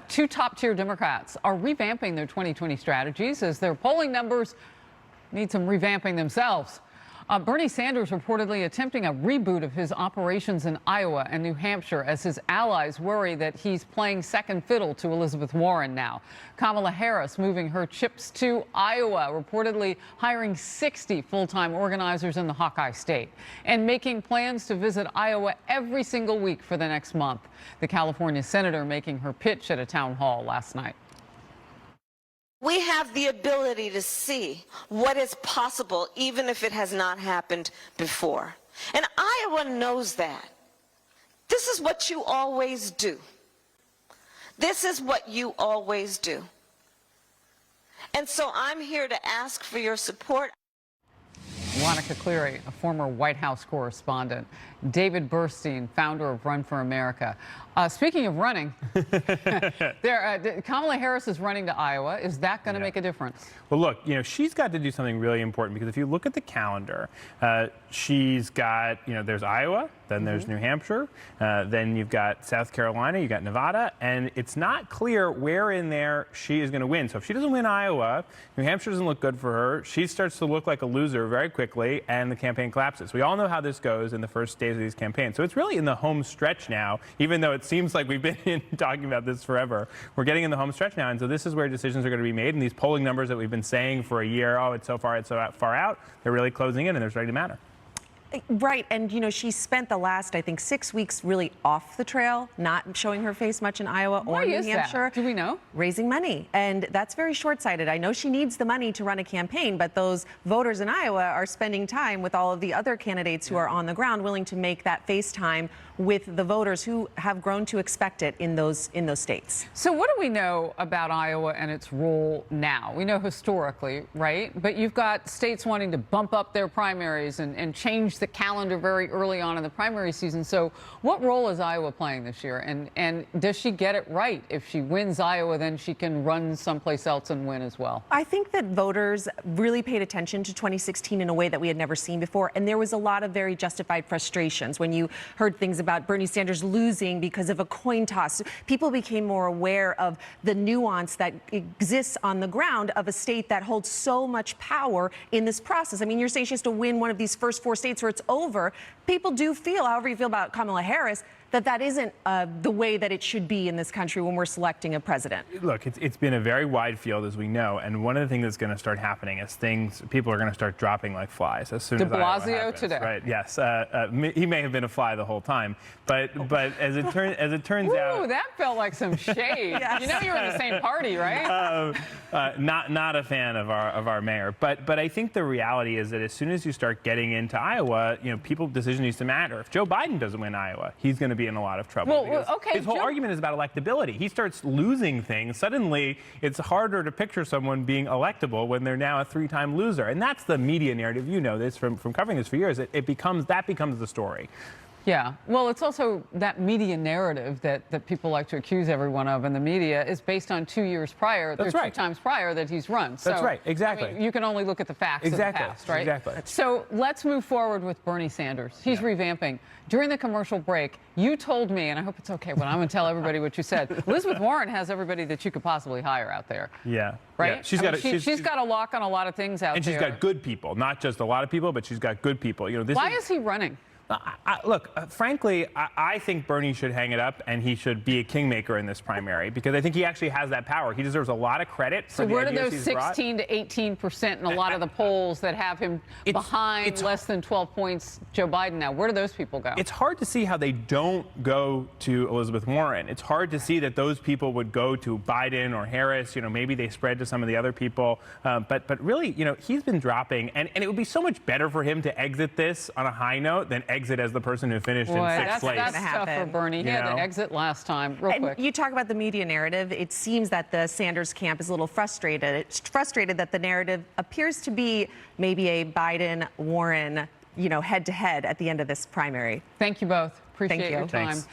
Two top-tier Democrats are revamping their 2020 strategies as their polling numbers need some revamping themselves. Bernie Sanders reportedly attempting a reboot of his operations in Iowa and New Hampshire as his allies worry that he's playing second fiddle to Elizabeth Warren now. Kamala Harris moving her chips to Iowa, reportedly hiring 60 full-time organizers in the Hawkeye state and making plans to visit Iowa every single week for the next month. The California senator making her pitch at a town hall last night. We have the ability to see what is possible, even if it has not happened before. And Iowa knows that. This is what you always do. This is what you always do. And so I'm here to ask for your support. Ronica, a former White House correspondent. David Burstein, founder of Run for America. Speaking of running, Kamala Harris is running to Iowa. Is that going to make a difference? Well, look, she's got to do something really important because if you look at the calendar, she's got, there's Iowa, then there's New Hampshire, then you've got South Carolina, you've got Nevada, and it's not clear where in there she is going to win. So if she doesn't win Iowa, New Hampshire doesn't look good for her. She starts to look like a loser very quickly, and the campaign collapses. We all know how this goes in the first days of these campaigns. So it's really in the home stretch now, even though it seems like we've been talking about this forever. We're getting in the home stretch now, and so this is where decisions are going to be made. And these polling numbers that we've been saying for a year, oh, it's so far out, they're really closing in, and they're starting to matter. Right, and she spent the last, I think, 6 weeks really off the trail, not showing her face much in Iowa or New Hampshire. Do we know? Raising money, and that's very short-sighted. I know she needs the money to run a campaign, but those voters in Iowa are spending time with all of the other candidates who are on the ground, willing to make that face time with the voters who have grown to expect it in those states. So what do we know about Iowa and its role now? We know historically, right? But you've got states wanting to bump up their primaries and change the calendar very early on in the primary season. So what role is Iowa playing this year? And does she get it right? If she wins Iowa, then she can run someplace else and win as well. I think that voters really paid attention to 2016 in a way that we had never seen before. And there was a lot of very justified frustrations when you heard things about Bernie Sanders losing because of a coin toss. People became more aware of the nuance that exists on the ground of a state that holds so much power in this process. I mean, you're saying she has to win one of these first 4 states where it's over. People do feel, however you feel about Kamala Harris, that isn't the way that it should be in this country when we're selecting a president. Look, it's been a very wide field, as we know, and one of the things that's going to start happening is people are going to start dropping like flies as soon as Iowa happens. De Blasio today, right? Yes, he may have been a fly the whole time, but as it turns out, that felt like some shade. Yes. You know, you're in the same party, right? Not a fan of our mayor, but I think the reality is that as soon as you start getting into Iowa, people's decision needs to matter. If Joe Biden doesn't win Iowa, he's going to be in a lot of trouble. Well, okay, his whole argument is about electability. He starts losing things. Suddenly, it's harder to picture someone being electable when they're now a 3-time loser. And that's the media narrative. You know this from covering this for years. That becomes the story. Yeah. Well, it's also that media narrative that people like to accuse everyone of in the media is based on 2 years prior. That's right. 2 times prior that he's run. So, that's right. Exactly. I mean, you can only look at the facts of the past, right? Exactly. So let's move forward with Bernie Sanders. He's revamping. During the commercial break, you told me, and I hope it's okay, but I'm going to tell everybody what you said. Elizabeth Warren has everybody that you could possibly hire out there. Yeah. Right? Yeah. She's got a lock on a lot of things out there. And she's got good people, not just a lot of people, but she's got good people. Why is he running? Look, frankly, I think Bernie should hang it up and he should be a kingmaker in this primary because I think he actually has that power. He deserves a lot of credit for the ideas he's brought. So where do those 16 to 18% in a lot of the polls that have him behind less than 12 points Joe Biden now, where do those people go? It's hard to see how they don't go to Elizabeth Warren. It's hard to see that those people would go to Biden or Harris. Maybe they spread to some of the other people. But really, he's been dropping. And it would be so much better for him to exit this on a high note than exit as the person who finished in 6th place. That's tough for Bernie. He had to exit last time. Real quick. You talk about the media narrative. It seems that the Sanders camp is a little frustrated. It's frustrated that the narrative appears to be maybe a Biden-Warren, head-to-head at the end of this primary. Thank you both. Appreciate your time. Thanks.